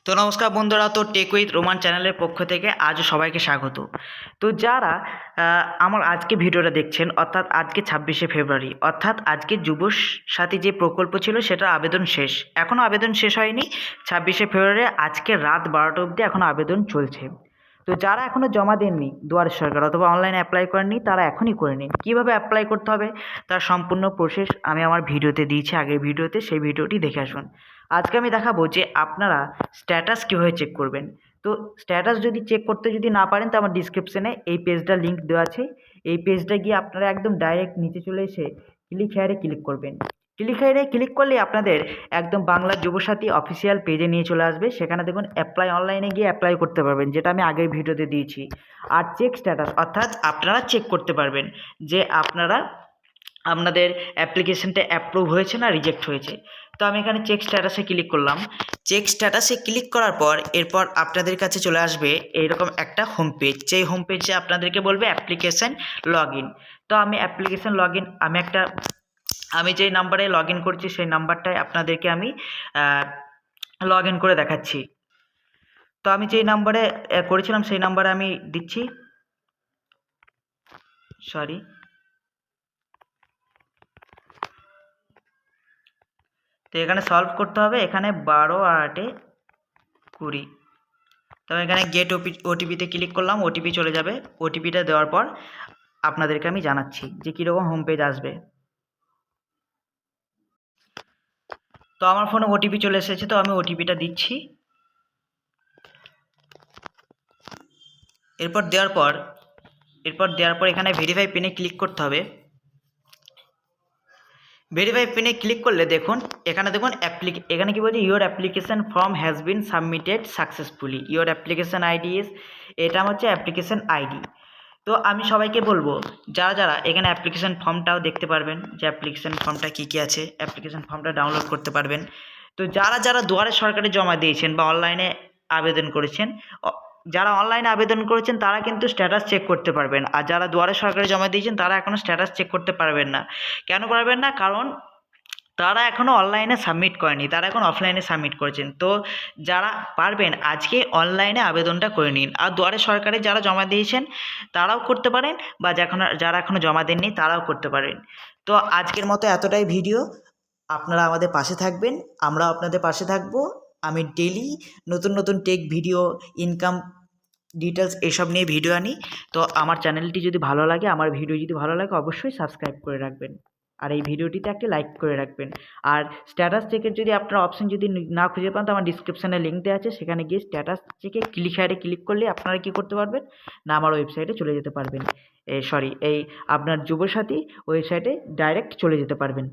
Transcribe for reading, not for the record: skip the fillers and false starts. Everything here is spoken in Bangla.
তো নমস্কার বন্ধুরা, তো টেক উইথ রোমান চ্যানেলের পক্ষ থেকে আজও সবাইকে স্বাগত। তো যারা আমার আজকে ভিডিওটা দেখছেন, অর্থাৎ আজকে 26শে ফেব্রুয়ারি, অর্থাৎ আজকে যুবসাথী যে প্রকল্প ছিল সেটার আবেদন শেষ, এখনও আবেদন শেষ হয়নি। 26শে ফেব্রুয়ারি আজকে রাত 12টা অবধি এখনও আবেদন চলছে। তো যারা এখনও জমা দেননি দুয়ারে সরকার অথবা অনলাইনে অ্যাপ্লাই করেননি, তারা এখনই করে নিন। কীভাবে অ্যাপ্লাই করতে হবে তার সম্পূর্ণ প্রসেস আমি আমার ভিডিওতে দিয়েছি, আগের ভিডিওতে, সেই ভিডিওটি দেখে আসুন। আজকে আমি দেখাবো যে আপনারা স্ট্যাটাস কীভাবে চেক করবেন। তো স্ট্যাটাস যদি চেক করতে যদি না পারেন, তো আমার ডিসক্রিপশানে এই পেজটার লিঙ্ক দেওয়া আছে। এই পেজটা গিয়ে আপনারা একদম ডাইরেক্ট নিচে চলে এসে ক্লিক হেয়ারে ক্লিক করবেন। ক্লিক হেয়ারে ক্লিক করলে আপনাদের একদম বাংলা যুবসাথী অফিসিয়াল পেজে নিয়ে চলে আসবে। সেখানে দেখুন অ্যাপ্লাই, অনলাইনে গিয়ে অ্যাপ্লাই করতে পারবেন, যেটা আমি আগের ভিডিওতে দিয়েছি। আর চেক স্ট্যাটাস, অর্থাৎ আপনারা চেক করতে পারবেন যে আপনাদের অ্যাপ্লিকেশনটা অ্যাপ্রুভ হয়েছে না রিজেক্ট হয়েছে। তো আমি এখানে চেক স্ট্যাটাসে ক্লিক করলাম। চেক স্ট্যাটাসে ক্লিক করার পর এরপর আপনাদের কাছে চলে আসবে এইরকম একটা হোম পেজ। যেই হোম পেজে আপনাদেরকে বলবে অ্যাপ্লিকেশান লগ ইন। তো আমি অ্যাপ্লিকেশান লগ ইন, আমি যেই নাম্বারে লগ ইন করছি সেই নাম্বারটায় আপনাদেরকে আমি লগ ইন করে দেখাচ্ছি। তো আমি যেই নাম্বারে করেছিলাম সেই নাম্বারে আমি দিচ্ছি, সরি। তো এখানে সলভ করতে হবে, এখানে 12 আর 8 20। তো এখানে গেট ওটিপিতে ক্লিক করলাম, ওটিপি চলে যাবে। ওটিপিটা দেওয়ার পর আপনাদেরকে আমি জানাচ্ছি যে কীরকম হোম পেজ আসবে। তো আমার ফোনে ওটিপি চলে এসেছে, তো আমি ওটিপিটা দিচ্ছি। এরপর দেওয়ার পর এখানে ভেরিফাই পিনে ক্লিক করতে হবে। ভেরিফাই পিনে ক্লিক করলে দেখুন এখানে দেখুন এখানে কি বলছে, your application form has been submitted successfully, your application ID is, এটা হচ্ছে অ্যাপ্লিকেশান আইডি। তো আমি সবাইকে বলবো যারা এখানে অ্যাপ্লিকেশান ফর্মটাও দেখতে পারবেন যে অ্যাপ্লিকেশান ফর্মটা কী কী আছে, অ্যাপ্লিকেশান ফর্মটা ডাউনলোড করতে পারবেন। তো যারা দুয়ারে সরকারে জমা দিয়েছেন বা অনলাইনে আবেদন করেছেন, যারা অনলাইনে আবেদন করেছেন তারা কিন্তু স্ট্যাটাস চেক করতে পারবেন। আর যারা দুয়ারে সরকারে জমা দিয়েছেন তারা এখনও স্ট্যাটাস চেক করতে পারবেন না। কেন পারবেন না? কারণ তারা এখনও অনলাইনে সাবমিট করেনি, তারা এখন অফলাইনে সাবমিট করেছেন। তো যারা পারবেন আজকে অনলাইনে আবেদনটা করে নিন। আর দুয়ারে সরকারে যারা জমা দিয়েছেন তারাও করতে পারেন, বা যারা এখনও জমা দেননি তারাও করতে পারেন। তো আজকের মতো এতটাই ভিডিও। আপনারা আমাদের পাশে থাকবেন, আমরাও আপনাদের পাশে থাকব। আমি ডেইলি নতুন টেক ভিডিও, ইনকাম ডিটেলস এসব নিয়ে ভিডিও আনি। তো আমার চ্যানেলটি যদি ভালো লাগে, আমার ভিডিও যদি ভালো লাগে, অবশ্যই সাবস্ক্রাইব করে রাখবেন। আর এই ভিডিওটিতে একটা লাইক করে রাখবেন। আর স্ট্যাটাস চেকের যদি আপনার অপশন যদি না খুঁজে পান, তো আমার ডিসক্রিপশানে লিঙ্ক দেওয়া আছে, সেখানে গিয়ে স্ট্যাটাস চেকে ক্লিক করলে আপনারা কী করতে পারবেন না, আমার ওয়েবসাইটে চলে যেতে পারবেন। আপনার যুবসাথী ওয়েবসাইটে ডাইরেক্ট চলে যেতে পারবেন।